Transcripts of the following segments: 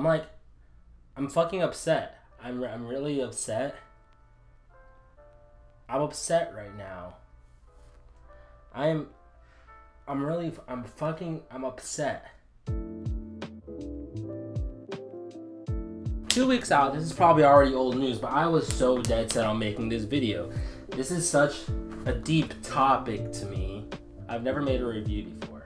I'm fucking upset. I'm really upset. I'm upset right now. I'm upset. 2 weeks out, this is probably already old news, but I was so dead set on making this video. This is such a deep topic to me. I've never made a review before.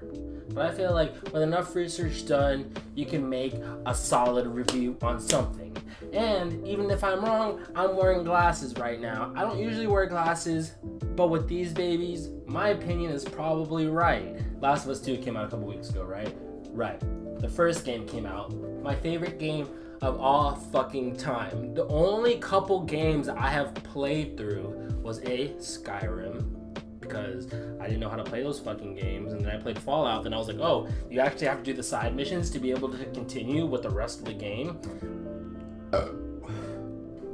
But I feel like with enough research done, you can make a solid review on something. And even if I'm wrong, I'm wearing glasses right now. I don't usually wear glasses, but with these babies, my opinion is probably right. Last of Us 2 came out a couple weeks ago, right? Right. The first game came out. My favorite game of all fucking time. The only couple games I have played through was Skyrim, because I didn't know how to play those fucking games, and then I played Fallout, and I was like, oh, you actually have to do the side missions to be able to continue with the rest of the game.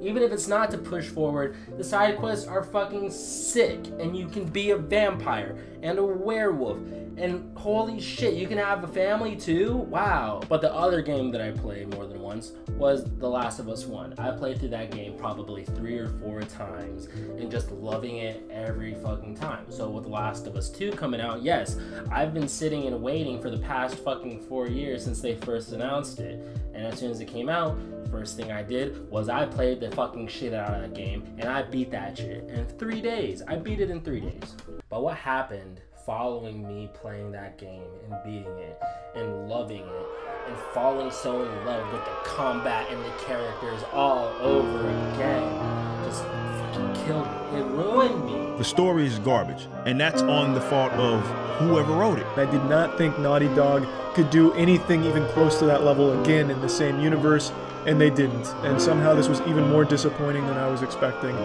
Even if it's not to push forward, the side quests are fucking sick, and you can be a vampire and a werewolf, and holy shit, you can have a family too? Wow. But the other game that I played more than once was The Last of Us 1. I played through that game probably 3 or 4 times and just loving it every fucking time. So with The Last of Us 2 coming out, yes, I've been sitting and waiting for the past fucking 4 years since they first announced it. And as soon as it came out, first thing I did was I played the fucking shit out of that game, and I beat that shit in 3 days. I beat it in 3 days. But what happened following me playing that game and beating it and loving it and falling so in love with the combat and the characters all over again just fucking killed me. It ruined me. The story is garbage, and that's on the fault of whoever wrote it. I did not think Naughty Dog could do anything even close to that level again in the same universe, and they didn't. And somehow this was even more disappointing than I was expecting.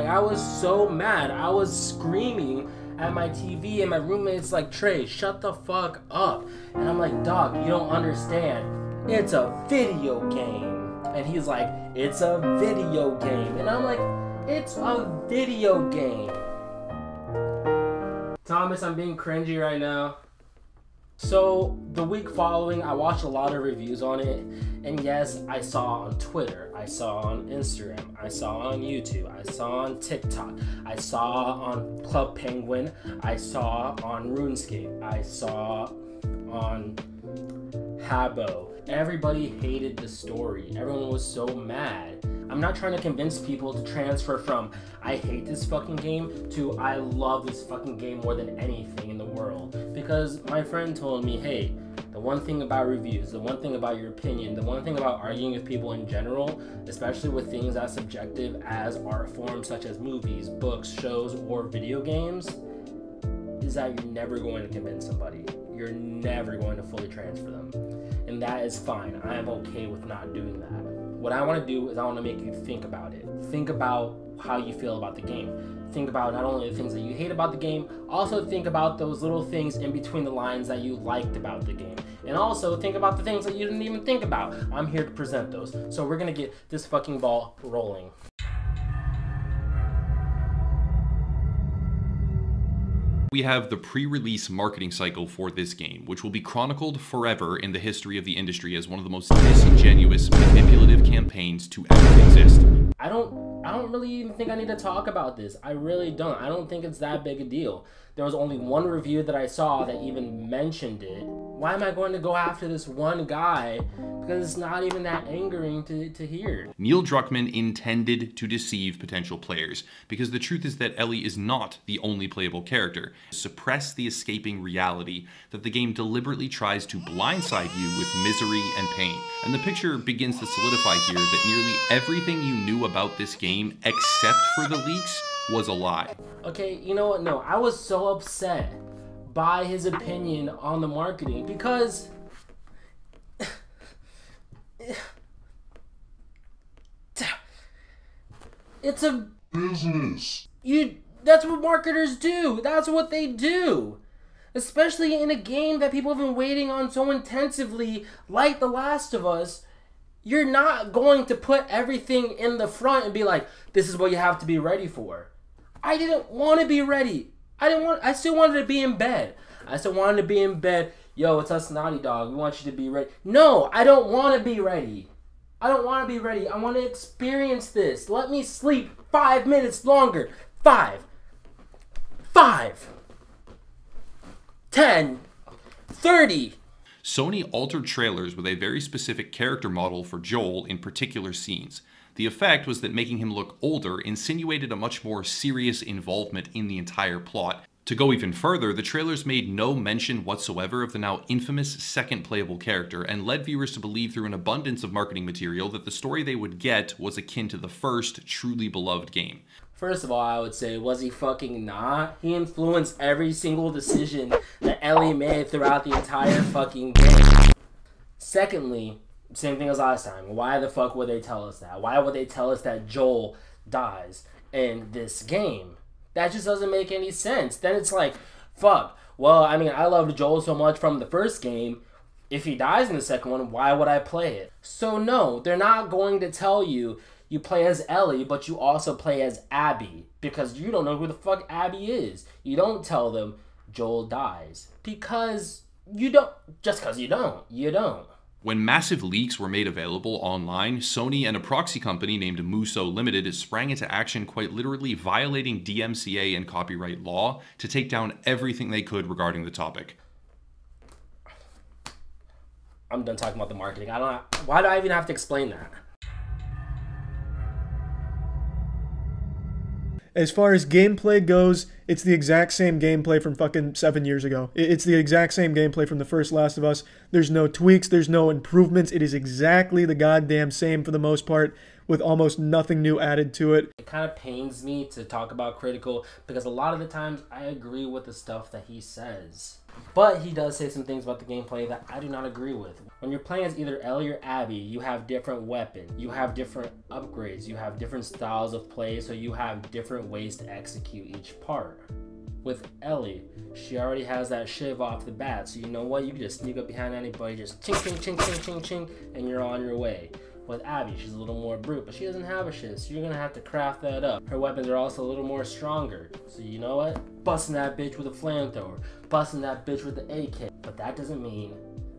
I was so mad. I was screaming at my TV, and my roommate's like, Trey, shut the fuck up. And I'm like, dog, you don't understand. It's a video game. And he's like, it's a video game. And I'm like, it's a video game. Thomas, I'm being cringy right now. So the week following, I watched a lot of reviews on it, and yes, I saw on Twitter, I saw on Instagram, I saw on YouTube, I saw on TikTok, I saw on Club Penguin, I saw on RuneScape, I saw on Habbo. Everybody hated the story. Everyone was so mad. I'm not trying to convince people to transfer from I hate this fucking game to I love this fucking game more than anything in the world. Because my friend told me, hey, the one thing about reviews, the one thing about your opinion, the one thing about arguing with people in general, especially with things as subjective as art forms such as movies, books, shows, or video games, is that you're never going to convince somebody. You're never going to fully transfer them. And that is fine. I am okay with not doing that. What I want to do is I want to make you think about it. Think about how you feel about the game. Think about not only the things that you hate about the game, also think about those little things in between the lines that you liked about the game. And also think about the things that you didn't even think about. I'm here to present those. So we're going to get this fucking ball rolling. We have the pre-release marketing cycle for this game, which will be chronicled forever in the history of the industry as one of the most disingenuous, manipulative campaigns to ever exist. I don't really even think I need to talk about this. I really don't. I don't think it's that big a deal. There was only one review that I saw that even mentioned it. Why am I going to go after this one guy? Because it's not even that angering to hear. Neil Druckmann intended to deceive potential players, because the truth is that Ellie is not the only playable character. Suppress the escaping reality that the game deliberately tries to blindside you with misery and pain. And the picture begins to solidify here that nearly everything you knew about this game, except for the leaks, was a lie. Okay, you know what? No, I was so upset by his opinion on the marketing because it's a business. That's what marketers do. That's what they do. Especially in a game that people have been waiting on so intensively, like The Last of Us. You're not going to put everything in the front and be like, this is what you have to be ready for. I didn't want to be ready. I still wanted to be in bed. I still wanted to be in bed. Yo, it's us, Naughty Dog. We want you to be ready. No, I don't want to be ready. I don't want to be ready. I want to experience this. Let me sleep 5 minutes longer. 5, 10, 30. Sony altered trailers with a very specific character model for Joel in particular scenes. The effect was that making him look older insinuated a much more serious involvement in the entire plot. To go even further, the trailers made no mention whatsoever of the now infamous second playable character and led viewers to believe through an abundance of marketing material that the story they would get was akin to the first truly beloved game. First of all, I would say, was he fucking not? He influenced every single decision that Ellie made throughout the entire fucking game. Secondly, same thing as last time. Why the fuck would they tell us that? Why would they tell us that Joel dies in this game? That just doesn't make any sense. Then it's like, fuck. Well, I mean, I loved Joel so much from the first game. If he dies in the second one, why would I play it? So no, they're not going to tell you you play as Ellie, but you also play as Abby. Because you don't know who the fuck Abby is. You don't tell them Joel dies. Because you don't. Just because you don't. You don't. When massive leaks were made available online, Sony and a proxy company named Muso Limited sprang into action, quite literally violating DMCA and copyright law to take down everything they could regarding the topic. I'm done talking about the marketing. Why do I even have to explain that? As far as gameplay goes, it's the exact same gameplay from fucking 7 years ago. It's the exact same gameplay from the first Last of Us. There's no tweaks, there's no improvements. It is exactly the goddamn same for the most part, with almost nothing new added to it. It kind of pains me to talk about Critical because a lot of the times I agree with the stuff that he says. But he does say some things about the gameplay that I do not agree with. When you're playing as either Ellie or Abby, you have different weapons, you have different upgrades, you have different styles of play, so you have different ways to execute each part. With Ellie, she already has that shiv off the bat, so you know what? You can just sneak up behind anybody, just ching, ching, ching, ching, ching, ching, and you're on your way. With Abby, she's a little more brute, but she doesn't have a shiv, so you're gonna have to craft that up. Her weapons are also a little more stronger, so you know what? Busting that bitch with a flamethrower, busting that bitch with the AK. But that doesn't mean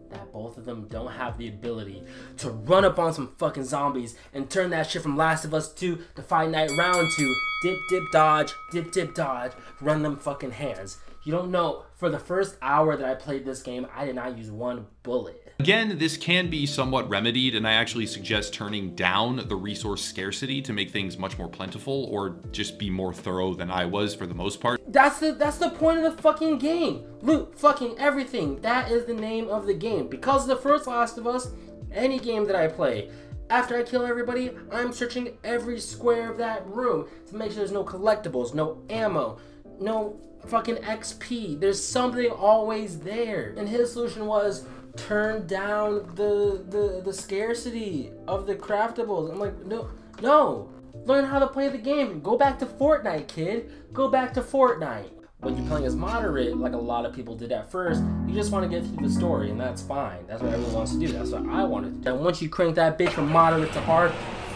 that both of them don't have the ability to run up on some fucking zombies and turn that shit from Last of Us 2 to Fight Night Round 2. Dip, dip, dodge, run them fucking hands. You don't know, for the first hour that I played this game, I did not use one bullet. Again, this can be somewhat remedied, and I actually suggest turning down the resource scarcity to make things much more plentiful, or just be more thorough than I was for the most part. That's the point of the fucking game. Loot fucking everything. That is the name of the game. Because of the first Last of Us, any game that I play, after I kill everybody, I'm searching every square of that room to make sure there's no collectibles, no ammo, no fucking XP. There's something always there. And his solution was turn down the scarcity of the craftables. I'm like, no. Learn how to play the game. Go back to Fortnite, kid. Go back to Fortnite. When you're playing as moderate, like a lot of people did at first, you just want to get through the story, and that's fine. That's what everyone wants to do. That's what I wanted to do. And once you crank that bitch from moderate to hard,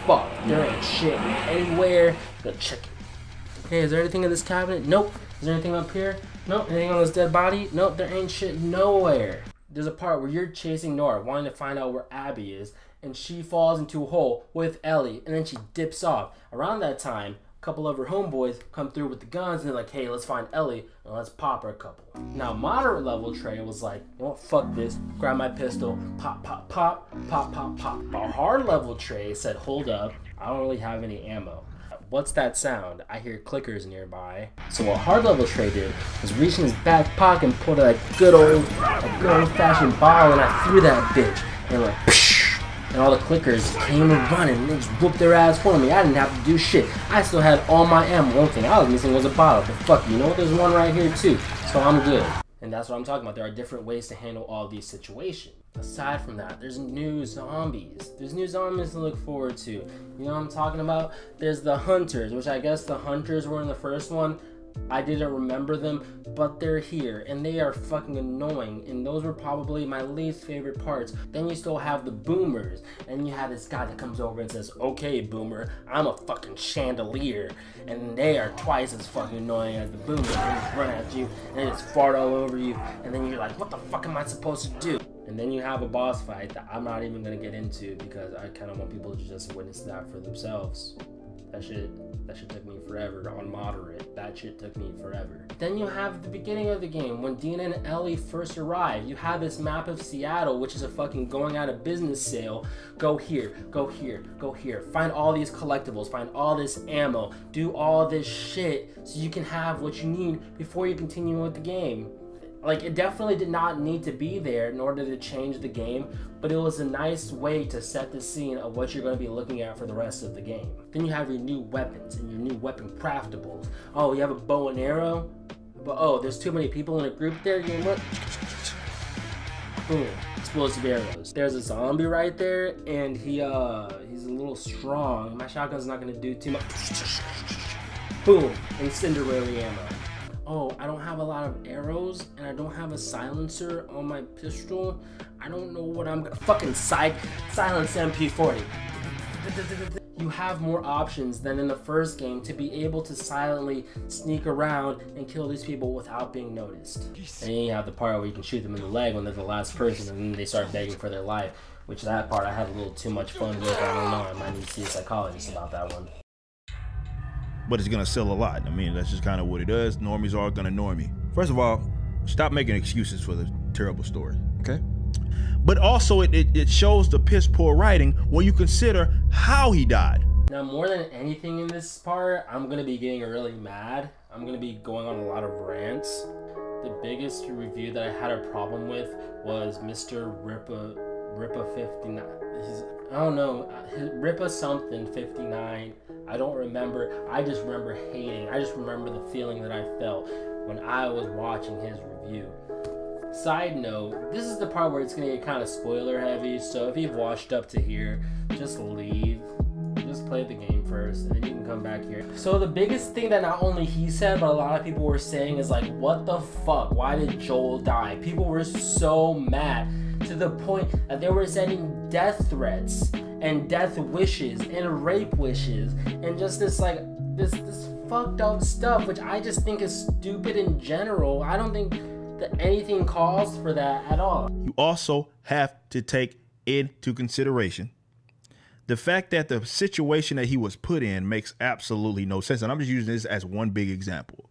fuck, there ain't shit anywhere. Go check it. Hey, is there anything in this cabinet? Nope. Is there anything up here? Nope. Anything on this dead body? Nope. There ain't shit nowhere. There's a part where you're chasing Nora, wanting to find out where Abby is, and she falls into a hole with Ellie, and then she dips off. Around that time, a couple of her homeboys come through with the guns, and they're like, hey, let's find Ellie, and let's pop her a couple. Now, moderate level Trey was like, you know what, fuck this, grab my pistol, pop, pop, pop, pop, pop, pop. But hard level Trey said, hold up, I don't really have any ammo. What's that sound? I hear clickers nearby. So what hard level Trey did was reach in his back pocket and pull a good old fashioned ball, and I threw that bitch, and like, psh, and all the clickers came and running, and they just whooped their ass for me. I didn't have to do shit. I still had all my ammo. One thing I was missing was a bottle, but fuck, you know what? There's one right here too, so I'm good. And that's what I'm talking about. There are different ways to handle all these situations. Aside from that, there's new zombies. There's new zombies to look forward to. You know what I'm talking about? There's the hunters, which I guess the hunters were in the first one. I didn't remember them, but they're here and they are fucking annoying, and those were probably my least favorite parts. Then you still have the boomers, and you have this guy that comes over and says, okay boomer, I'm a fucking chandelier, and they are twice as fucking annoying as the boomer. They just run at you and they just fart all over you, and then you're like, what the fuck am I supposed to do? And then you have a boss fight that I'm not even gonna get into because I kind of want people to just witness that for themselves. That shit took me forever on moderate. That shit took me forever. Then you have the beginning of the game when Dina and Ellie first arrive. You have this map of Seattle, which is a fucking going out of business sale. Go here, go here, go here. Find all these collectibles, find all this ammo, do all this shit so you can have what you need before you continue with the game. Like, it definitely did not need to be there in order to change the game, but it was a nice way to set the scene of what you're going to be looking at for the rest of the game. Then you have your new weapons and your new weapon craftables. Oh, you have a bow and arrow? But oh, there's too many people in a group there? You know what? Boom. Explosive arrows. There's a zombie right there, and he's a little strong. My shotgun's not going to do too much. Boom. Incendiary ammo. Oh, I don't have a lot of arrows, and I don't have a silencer on my pistol. I don't know what I'm gonna fucking silence MP40. You have more options than in the first game to be able to silently sneak around and kill these people without being noticed. And then you have the part where you can shoot them in the leg when they're the last person, and then they start begging for their life, which that part I had a little too much fun with. I don't know, I might need to see a psychologist about that one. But it's gonna sell a lot. I mean, that's just kind of what it does. Normies are gonna normie. First of all, stop making excuses for the terrible story, okay? But also, it shows the piss poor writing when you consider how he died. Now, more than anything in this part, I'm gonna be getting really mad. I'm gonna be going on a lot of rants. The biggest review that I had a problem with was Mr. Rippa 59. I don't know, Rippa something 59. I don't remember. I just remember hating. I just remember the feeling that I felt when I was watching his review. Side note, this is the part where it's gonna get kind of spoiler heavy, so if you've watched up to here, just leave. Just play the game first, and then you can come back here. So the biggest thing that not only he said, but a lot of people were saying is like, what the fuck? Why did Joel die? People were so mad to the point that they were sending death threats and death wishes and rape wishes and just this like this fucked up stuff, which I just think is stupid in general. I don't think that anything calls for that at all. You also have to take into consideration the fact that the situation that he was put in makes absolutely no sense. And I'm just using this as one big example.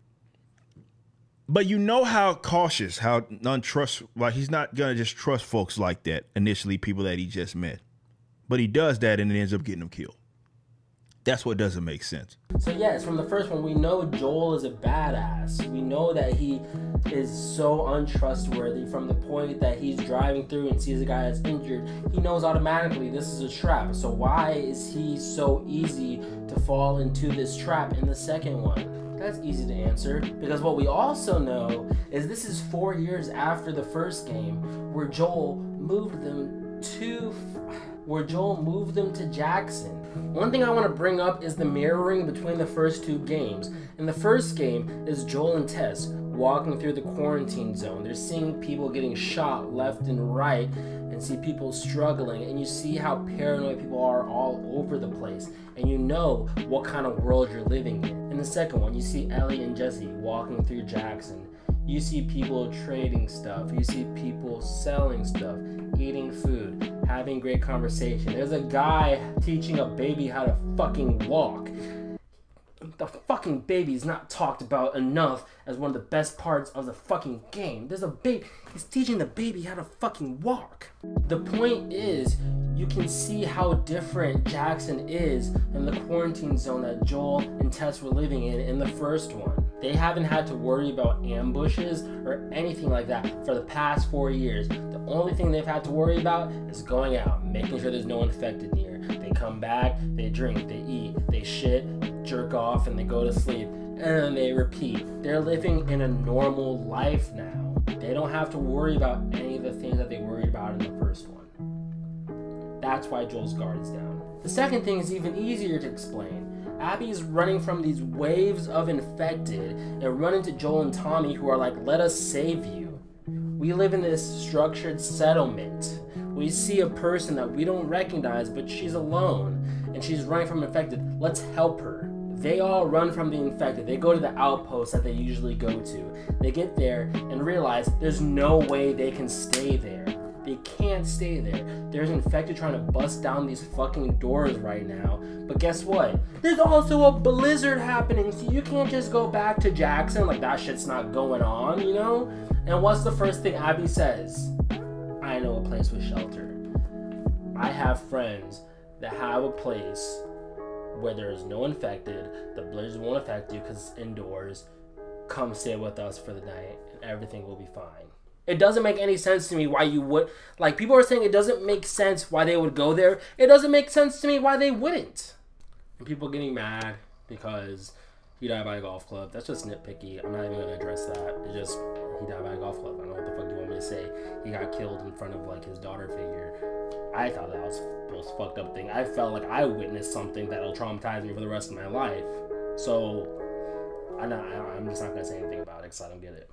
But you know how cautious, how like he's not going to just trust folks like that initially, people that he just met. But he does that and it ends up getting him killed. That's what doesn't make sense. So yes, from the first one, we know Joel is a badass. We know that he is so untrustworthy from the point that he's driving through and sees a guy that's injured. He knows automatically this is a trap. So why is he so easy to fall into this trap in the second one? That's easy to answer, because what we also know is this is 4 years after the first game where Joel moved them to Jackson. One thing I want to bring up is the mirroring between the first two games. In the first game is Joel and Tess walking through the quarantine zone. They're seeing people getting shot left and right and see people struggling, and you see how paranoid people are all over the place, and you know what kind of world you're living in. In the second one, you see Ellie and Jesse walking through Jackson. You see people trading stuff. You see people selling stuff, eating food, having great conversation. There's a guy teaching a baby how to fucking walk. The fucking baby's not talked about enough as one of the best parts of the fucking game. There's a baby, he's teaching the baby how to fucking walk. The point is, you can see how different Jackson is than the quarantine zone that Joel and Tess were living in the first one. They haven't had to worry about ambushes or anything like that for the past 4 years. The only thing they've had to worry about is going out, making sure there's no one infected near. They come back, they drink, they eat, they shit, jerk off, and they go to sleep, and then they repeat. They're living in a normal life now. They don't have to worry about any of the things that they worried about in the first one. That's why Joel's guard is down. The second thing is even easier to explain. Abby's running from these waves of infected and running to Joel and Tommy, who are like, let us save you. We live in this structured settlement. We see a person that we don't recognize, but she's alone and she's running from infected. Let's help her. They all run from the infected. They go to the outpost that they usually go to. They get there and realize there's no way they can stay there. They can't stay there. There's infected trying to bust down these fucking doors right now. But guess what? There's also a blizzard happening, so you can't just go back to Jackson like that shit's not going on, you know? And what's the first thing Abby says? I know a place with shelter. I have friends that have a place where there is no infected. The blizzard won't affect you because it's indoors. Come stay with us for the night and everything will be fine. It doesn't make any sense to me why you would, like, people are saying it doesn't make sense why they would go there. It doesn't make sense to me why they wouldn't. And people getting mad because he died by a golf club. That's just nitpicky. I'm not even going to address that. It's just, he died by a golf club. I don't know what the fuck you want me to say. He got killed in front of, like, his daughter figure. I thought that was the most fucked up thing. I felt like I witnessed something that'll traumatize me for the rest of my life. So, I'm just not going to say anything about it because I don't get it.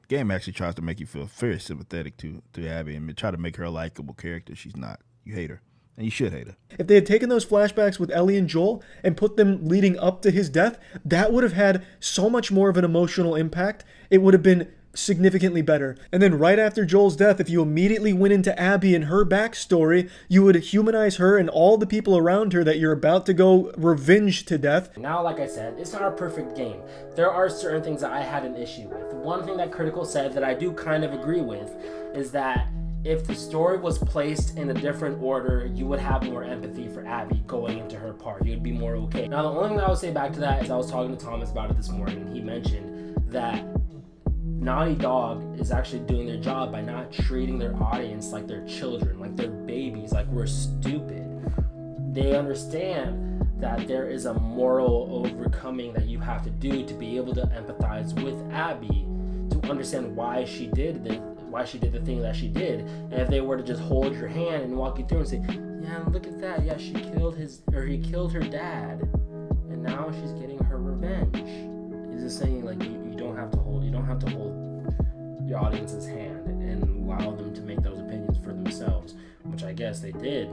Game actually tries to make you feel very sympathetic to Abby and try to make her a likable character. She's not. You hate her. And you should hate her. If they had taken those flashbacks with Ellie and Joel and put them leading up to his death, that would have had so much more of an emotional impact. It would have been significantly better. And then right after Joel's death, if you immediately went into Abby and her backstory, you would humanize her and all the people around her that you're about to go revenge to death. Now, like I said, it's not a perfect game. There are certain things that I had an issue with. One thing that Critical said that I do kind of agree with is that if the story was placed in a different order, you would have more empathy for Abby going into her part. You'd be more okay. Now, the only thing I would say back to that is I was talking to Thomas about it this morning, and he mentioned that Naughty Dog is actually doing their job by not treating their audience like they're children, like they're babies, like we're stupid. They understand that there is a moral overcoming that you have to do to be able to empathize with Abby, to understand why she did the thing that she did. And if they were to just hold your hand and walk you through and say, yeah, look at that, yeah, he killed her dad, and now she's getting her revenge. He's just saying, like, you don't have to hold your audience's hand and allow them to make those opinions for themselves, which I guess they did.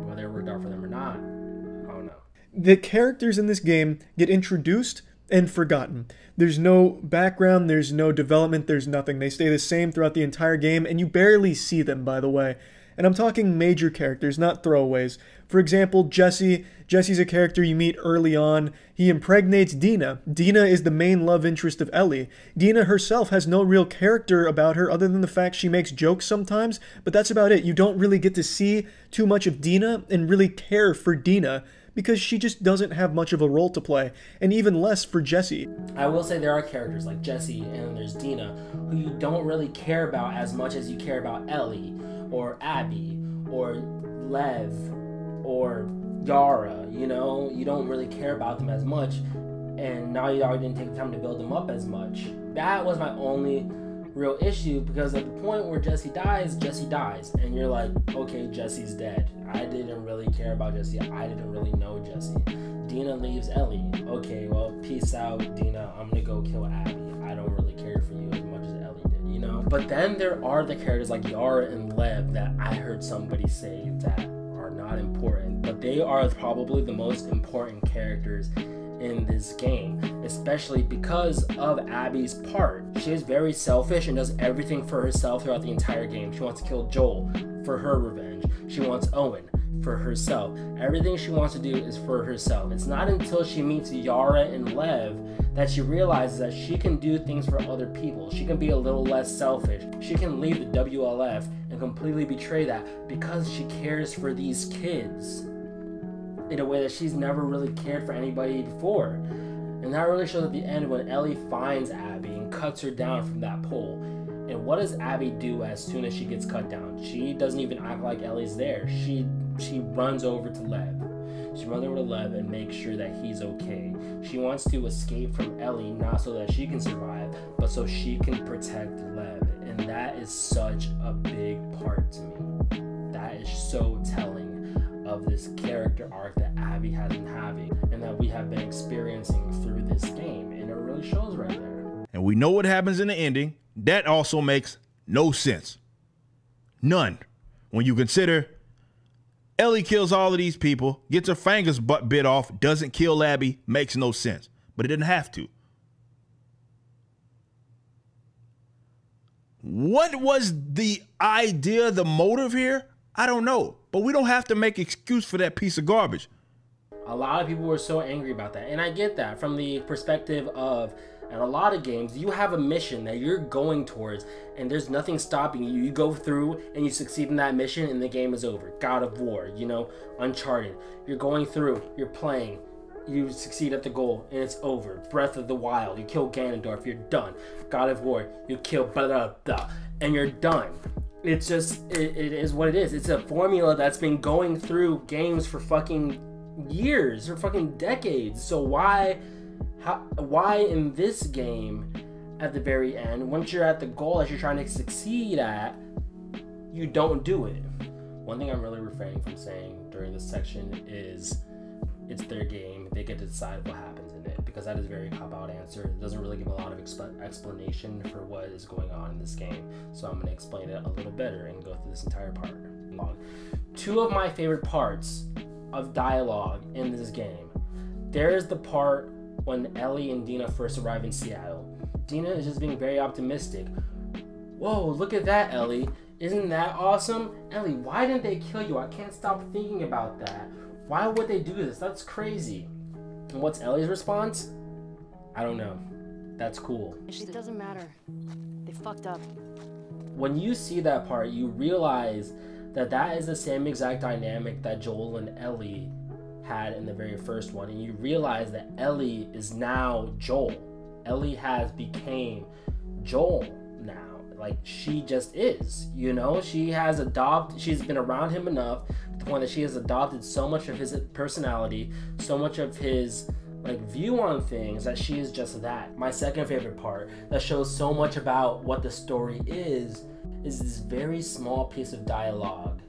Whether it worked out for them or not, I don't know. The characters in this game get introduced and forgotten. There's no background, there's no development, there's nothing. They stay the same throughout the entire game, and you barely see them, by the way. And I'm talking major characters, not throwaways. For example, Jesse. Jesse's a character you meet early on. He impregnates Dina. Dina is the main love interest of Ellie. Dina herself has no real character about her other than the fact she makes jokes sometimes, but that's about it. You don't really get to see too much of Dina and really care for Dina because she just doesn't have much of a role to play, and even less for Jesse. I will say there are characters like Jesse and there's Dina who you don't really care about as much as you care about Ellie or Abby or Lev or Yara, you know? You don't really care about them as much, and now you didn't take the time to build them up as much. That was my only real issue, because at the point where Jesse dies, and you're like, okay, Jesse's dead. I didn't really care about Jesse. I didn't really know Jesse. Dina leaves Ellie. Okay, well, peace out, Dina. I'm gonna go kill Abby. I don't really care for you as much as Ellie did, you know? But then there are the characters like Yara and Lev that I heard somebody say that are not important, but they are probably the most important characters in this game, especially because of Abby's part. She is very selfish and does everything for herself throughout the entire game. She wants to kill Joel for her revenge. She wants Owen for herself. Everything she wants to do is for herself. It's not until she meets Yara and Lev that she realizes that she can do things for other people. She can be a little less selfish. She can leave the WLF and completely betray that because she cares for these kids in a way that she's never really cared for anybody before. And that really shows at the end when Ellie finds Abby and cuts her down from that pole. And what does Abby do as soon as she gets cut down? She doesn't even act like Ellie's there. She runs over to Lev. She runs over to Lev and makes sure that he's okay. She wants to escape from Ellie, not so that she can survive, but so she can protect Lev. And that is such a big part to me. That is so telling of this character arc that Abby has been having and that we have been experiencing through this game. And it really shows right there. And we know what happens in the ending. That also makes no sense. None. When you consider Ellie kills all of these people, gets her fingers bit off, doesn't kill Abby, makes no sense. But it didn't have to. What was the idea, the motive here? I don't know. But we don't have to make excuse for that piece of garbage. A lot of people were so angry about that. And I get that from the perspective of, in a lot of games, you have a mission that you're going towards and there's nothing stopping you. You go through and you succeed in that mission and the game is over. God of War, you know, Uncharted. You're going through, you're playing, you succeed at the goal and it's over. Breath of the Wild, you kill Ganondorf, you're done. God of War, you kill blah blah blah, and you're done. It's just, it is what it is. It's a formula that's been going through games for fucking years or fucking decades. So why in this game at the very end, once you're at the goal that you're trying to succeed at, you don't do it? One thing I'm really refraining from saying during this section is it's their game. They get to decide what happens in it, because that is a very cop-out answer. It doesn't really give a lot of explanation for what is going on in this game. So I'm going to explain it a little better and go through this entire part. Two of my favorite parts of dialogue in this game. There's the part when Ellie and Dina first arrive in Seattle. Dina is just being very optimistic. Whoa, look at that, Ellie. Isn't that awesome? Ellie, why didn't they kill you? I can't stop thinking about that. Why would they do this? That's crazy. And what's Ellie's response? I don't know. That's cool. It doesn't matter. They fucked up. When you see that part, you realize that that is the same exact dynamic that Joel and Ellie had in the very first one. And you realize that Ellie is now Joel. Ellie has became Joel now. Like, she just is, you know? She's been around him enough to the point that she has adopted so much of his personality, so much of his view on things, that she is just that. My second favorite part that shows so much about what the story is this very small piece of dialogue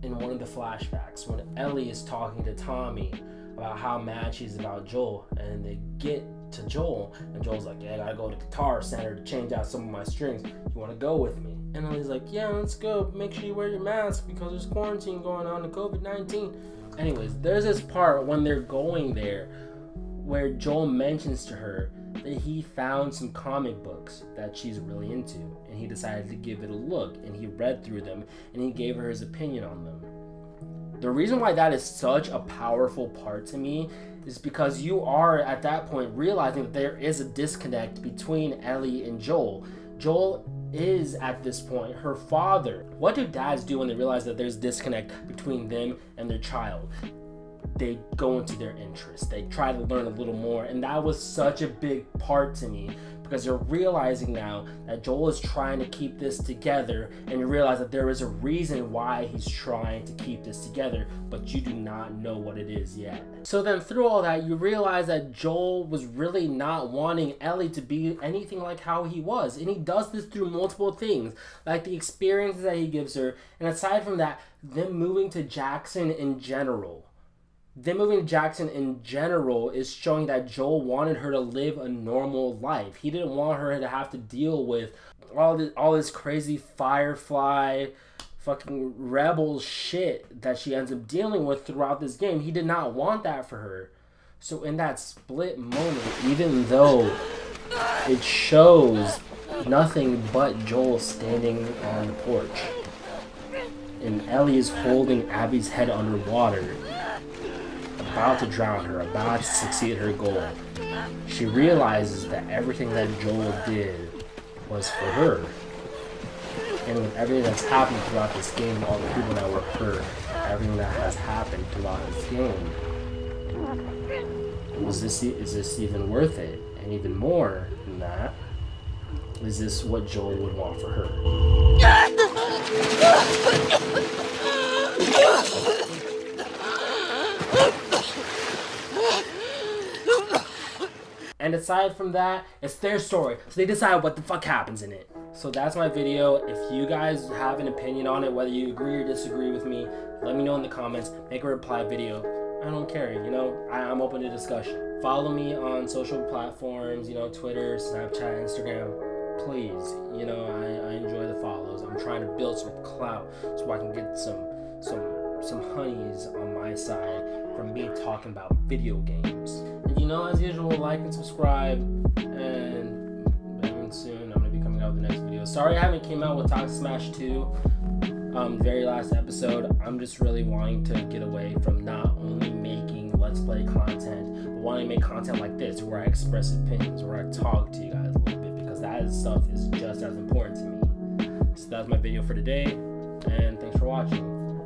in one of the flashbacks when Ellie is talking to Tommy about how mad she's about Joel, and they get to Joel, and Joel's like, yeah, I gotta go to the Guitar Center to change out some of my strings. You wanna go with me? And Ellie's like, yeah, let's go. Make sure you wear your mask because there's quarantine going on in COVID-19. Anyways, there's this part when they're going there where Joel mentions to her that he found some comic books that she's really into, and he decided to give it a look, and he read through them, and he gave her his opinion on them. The reason why that is such a powerful part to me is because you are at that point realizing that there is a disconnect between Ellie and Joel. Joel is at this point her father. What do dads do when they realize that there's disconnect between them and their child? They go into their interests. They try to learn a little more, and that was such a big part to me, because you're realizing now that Joel is trying to keep this together, and you realize that there is a reason why he's trying to keep this together, but you do not know what it is yet. So then through all that, you realize that Joel was really not wanting Ellie to be anything like how he was, and he does this through multiple things, like the experiences that he gives her, and aside from that, them moving to Jackson in general. Them moving to Jackson in general is showing that Joel wanted her to live a normal life. He didn't want her to have to deal with all this crazy Firefly fucking rebel shit that she ends up dealing with throughout this game. He did not want that for her. So in that split moment, even though it shows nothing but Joel standing on the porch and Ellie is holding Abby's head underwater, about to drown her, about to succeed her goal, she realizes that everything that Joel did was for her. And with everything that's happened throughout this game, all the people that were hurt, everything that has happened throughout this game, is this even worth it? And even more than that, is this what Joel would want for her? And aside from that, it's their story, so they decide what the fuck happens in it. So that's my video. If you guys have an opinion on it, whether you agree or disagree with me, let me know in the comments. Make a reply video. I don't care, you know, I'm open to discussion. Follow me on social platforms, you know, Twitter, Snapchat, Instagram. Please, you know, I enjoy the follows. I'm trying to build some clout so I can get some honeys on my side from me talking about video games. And, you know, as usual, like and subscribe, and soon I'm gonna be coming out with the next video. Sorry I haven't came out with Talk Smash 2 very last episode. I'm just really wanting to get away from not only making Let's Play content, but wanting to make content like this where I express opinions, where I talk to you guys a little bit, because that stuff is just as important to me. So that's my video for today, and thanks for watching,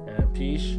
and peace.